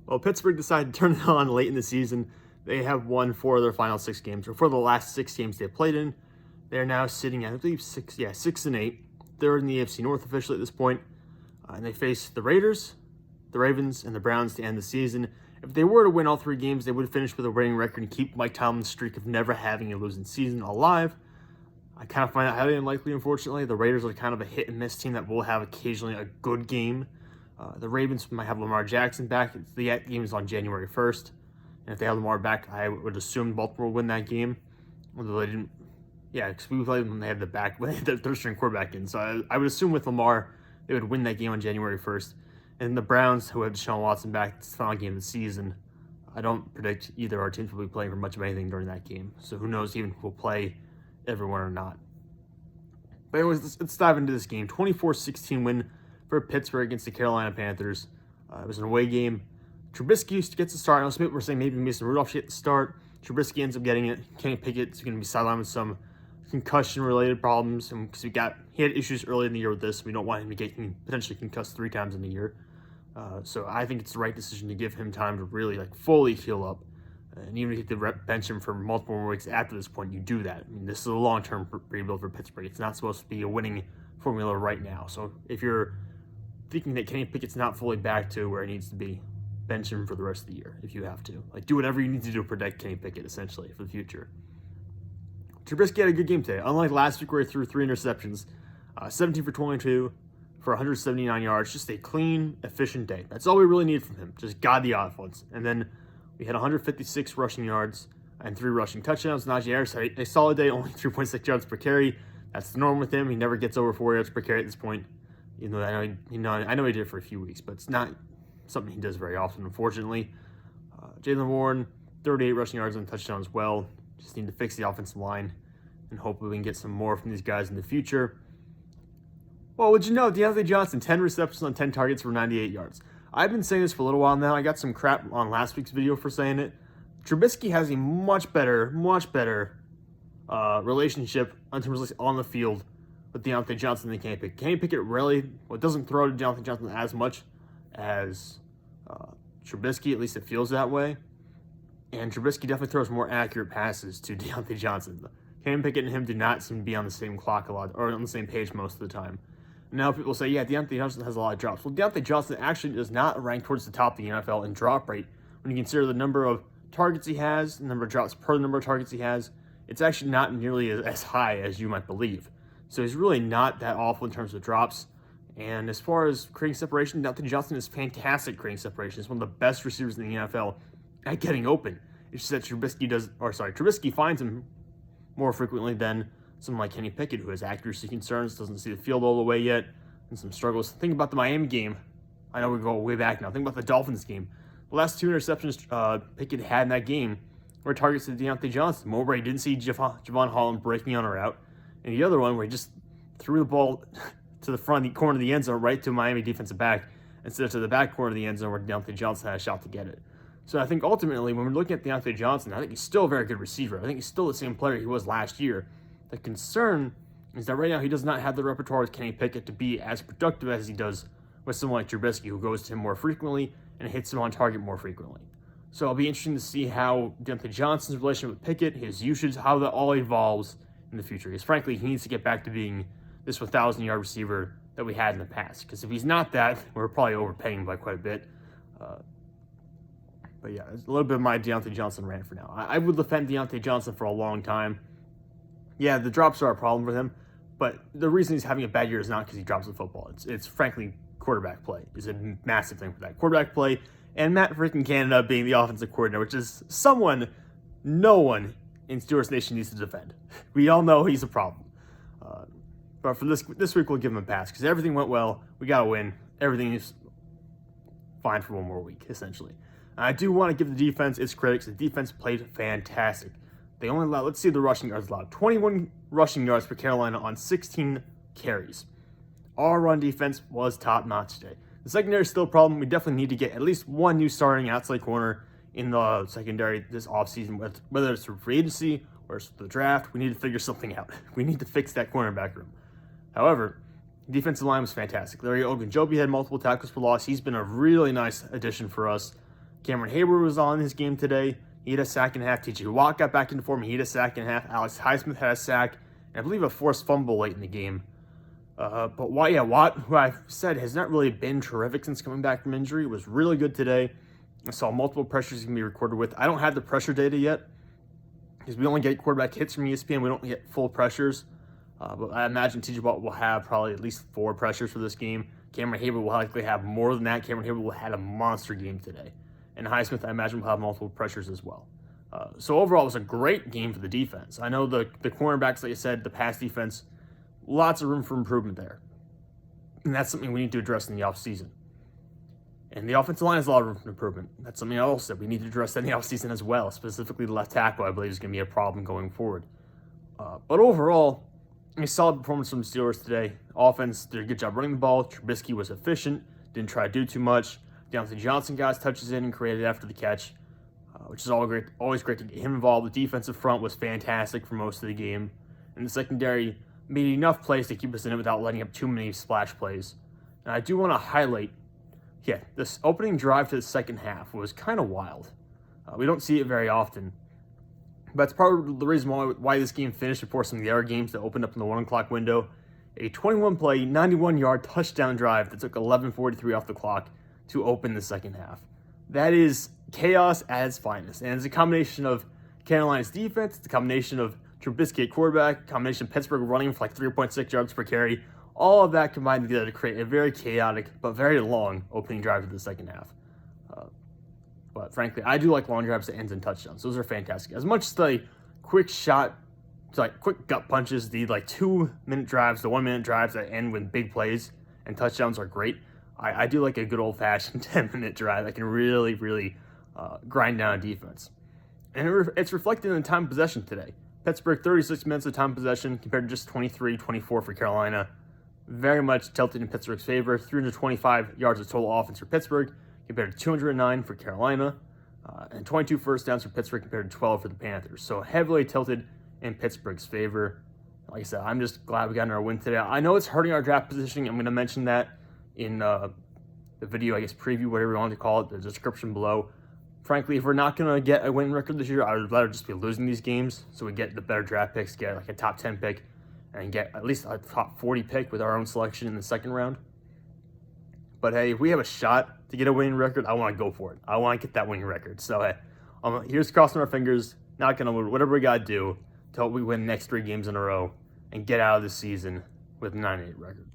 Well, Pittsburgh decided to turn it on late in the season. They have won 4 of their final 6 games, or 4 of the last 6 games they played in. They're now sitting at, I believe, 6-8. They're in the AFC North officially at this point. And they face the Raiders, the Ravens, and the Browns to end the season. If they were to win all 3 games, they would finish with a winning record and keep Mike Tomlin's streak of never having a losing season alive. I kind of find that highly unlikely, unfortunately. The Raiders are kind of a hit-and-miss team that will have occasionally a good game. The Ravens might have Lamar Jackson back. The game is on January 1st. And if they have Lamar back, I would assume Baltimore will win that game. Although they didn't. Yeah, because we played when they had their third-string quarterback in. So I would assume with Lamar, they would win that game on January 1st. And the Browns, who have Deshaun Watson back, it's the final game of the season. I don't predict either our teams will be playing for much of anything during that game. So who knows even if we'll play everyone or not. But anyways, let's dive into this game. 24-16 win for Pittsburgh against the Carolina Panthers. It was an away game. Trubisky gets the start. I know some people were saying maybe Mason Rudolph should get the start. Trubisky ends up getting it. Kenny Pickett's going to be sidelined with some concussion-related problems because he had issues early in the year with this. We don't want him to get potentially concussed 3 times in a year. So I think it's the right decision to give him time to really fully heal up. And even if you have to bench him for multiple more weeks after this point, you do that. I mean, this is a long-term rebuild for Pittsburgh. It's not supposed to be a winning formula right now. So if you're thinking that Kenny Pickett's not fully back to where he needs to be, bench him for the rest of the year if you have to. Do whatever you need to do to protect Kenny Pickett, essentially, for the future. Trubisky had a good game today. Unlike last week where he threw 3 interceptions, 17 for 22 for 179 yards. Just a clean, efficient day. That's all we really need from him. Just guide the offense. And then we had 156 rushing yards and 3 rushing touchdowns. Najee Harris had a solid day, only 3.6 yards per carry. That's the norm with him. He never gets over 4 yards per carry at this point. I know he did it for a few weeks, but it's not something he does very often, unfortunately. Jaylen Warren, 38 rushing yards and a touchdown as well. Just need to fix the offensive line, and hopefully we can get some more from these guys in the future. Well, would you know, Diontae Johnson, 10 receptions on 10 targets for 98 yards. I've been saying this for a little while now. I got some crap on last week's video for saying it. Trubisky has a much better relationship in terms of on the field with Diontae Johnson than Kenny Pickett. Kenny Pickett doesn't throw to Diontae Johnson as much as Trubisky, at least it feels that way. And Trubisky definitely throws more accurate passes to Diontae Johnson. Kenny Pickett and him do not seem to be on the same clock a lot, or on the same page most of the time. Now people say, yeah, Diontae Johnson has a lot of drops. Well, Diontae Johnson actually does not rank towards the top of the NFL in drop rate. When you consider the number of targets he has, the number of drops per number of targets he has, it's actually not nearly as high as you might believe. So he's really not that awful in terms of drops. And as far as creating separation, Diontae Johnson is fantastic creating separation. He's one of the best receivers in the NFL at getting open. It's just that Trubisky finds him more frequently than someone like Kenny Pickett, who has accuracy concerns, doesn't see the field all the way yet, and some struggles. Think about the Miami game. I know we go way back now. Think about the Dolphins game. The last 2 interceptions Pickett had in that game were targets to Diontae Johnson. One where he didn't see Javon Holland breaking on a route, and the other one where he just threw the ball to the front corner of the end zone right to a Miami defensive back instead of to the back corner of the end zone where Diontae Johnson had a shot to get it. So I think ultimately, when we're looking at Diontae Johnson, I think he's still a very good receiver. I think he's still the same player he was last year. The concern is that right now he does not have the repertoire with Kenny Pickett to be as productive as he does with someone like Trubisky, who goes to him more frequently and hits him on target more frequently. So it'll be interesting to see how Diontae Johnson's relationship with Pickett, his usage, how that all evolves in the future. Because frankly, he needs to get back to being this 1,000-yard receiver that we had in the past. Because if he's not that, we're probably overpaying by quite a bit. But yeah, it's a little bit of my Diontae Johnson rant for now. I would defend Diontae Johnson for a long time. Yeah, the drops are a problem for him, but the reason he's having a bad year is not because he drops the football. It's frankly quarterback play is a massive thing for that. Quarterback play, and Matt freaking Canada being the offensive coordinator, which is someone no one in Steelers Nation needs to defend. We all know he's a problem. But for this week, we'll give him a pass because everything went well. We got to win. Everything is fine for one more week, essentially. I do want to give the defense its critics. The defense played fantastic. They only allowed, let's see the rushing yards allowed. 21 rushing yards for Carolina on 16 carries. Our run defense was top-notch today. The secondary is still a problem. We definitely need to get at least one new starting outside corner in the secondary this offseason, whether it's through free agency or it's the draft. We need to figure something out. We need to fix that cornerback room. However, the defensive line was fantastic. Larry Ogunjobi had multiple tackles for loss. He's been a really nice addition for us. Cameron Heyward was on his game today. He had a sack and a half. TJ Watt got back into form. He had a sack and a half. Alex Highsmith had a sack, and I believe a forced fumble late in the game. But Watt, who I've said has not really been terrific since coming back from injury, was really good today. I saw multiple pressures he can be recorded with. I don't have the pressure data yet because we only get quarterback hits from ESPN. We don't get full pressures. But I imagine TJ Watt will have probably at least 4 pressures for this game. Cameron Heyward will likely have more than that. Cameron Heyward will have had a monster game today. And Highsmith, I imagine, will have multiple pressures as well. So overall, it was a great game for the defense. I know the cornerbacks, like I said, the pass defense, lots of room for improvement there. And that's something we need to address in the offseason. And the offensive line has a lot of room for improvement. That's something else that we need to address in the offseason as well. Specifically, the left tackle, I believe, is going to be a problem going forward. But overall, a solid performance from the Steelers today. Offense did a good job running the ball. Trubisky was efficient, didn't try to do too much. Diontae Johnson got his touches in and created after the catch, which is always great to get him involved. The defensive front was fantastic for most of the game. And the secondary made enough plays to keep us in it without letting up too many splash plays. And I do want to highlight, this opening drive to the second half was kind of wild. We don't see it very often. But that's part of the reason why this game finished before some of the other games that opened up in the 1 o'clock window. A 21-play, 91-yard touchdown drive that took 11:43 off the clock to open the second half. That is chaos at its finest. And it's a combination of Carolina's defense, it's a combination of Trubisky at quarterback, a combination of Pittsburgh running for like 3.6 yards per carry. All of that combined together to create a very chaotic but very long opening drive of the second half. But frankly, I do like long drives that ends in touchdowns. Those are fantastic. As much as the quick shot, like quick gut punches, the like 2-minute drives, the 1-minute drives that end with big plays and touchdowns are great. I do like a good old-fashioned 10-minute drive that can really grind down a defense. And it's reflected in the time of possession today. Pittsburgh, 36 minutes of time possession compared to just 23-24 for Carolina. Very much tilted in Pittsburgh's favor. 325 yards of total offense for Pittsburgh compared to 209 for Carolina. And 22 first downs for Pittsburgh compared to 12 for the Panthers. So heavily tilted in Pittsburgh's favor. Like I said, I'm just glad we got our win today. I know it's hurting our draft positioning. I'm going to mention that in the video, I guess, preview, whatever you want to call it, the description below. Frankly, if we're not going to get a win record this year, I would rather just be losing these games so we get the better draft picks, get like a top 10 pick, and get at least a top 40 pick with our own selection in the second round. But hey, if we have a shot to get a winning record, I want to go for it. I want to get that winning record. So hey, here's crossing our fingers, not going to whatever we got to do to hope we win the next 3 games in a row and get out of this season with a 9-8 record.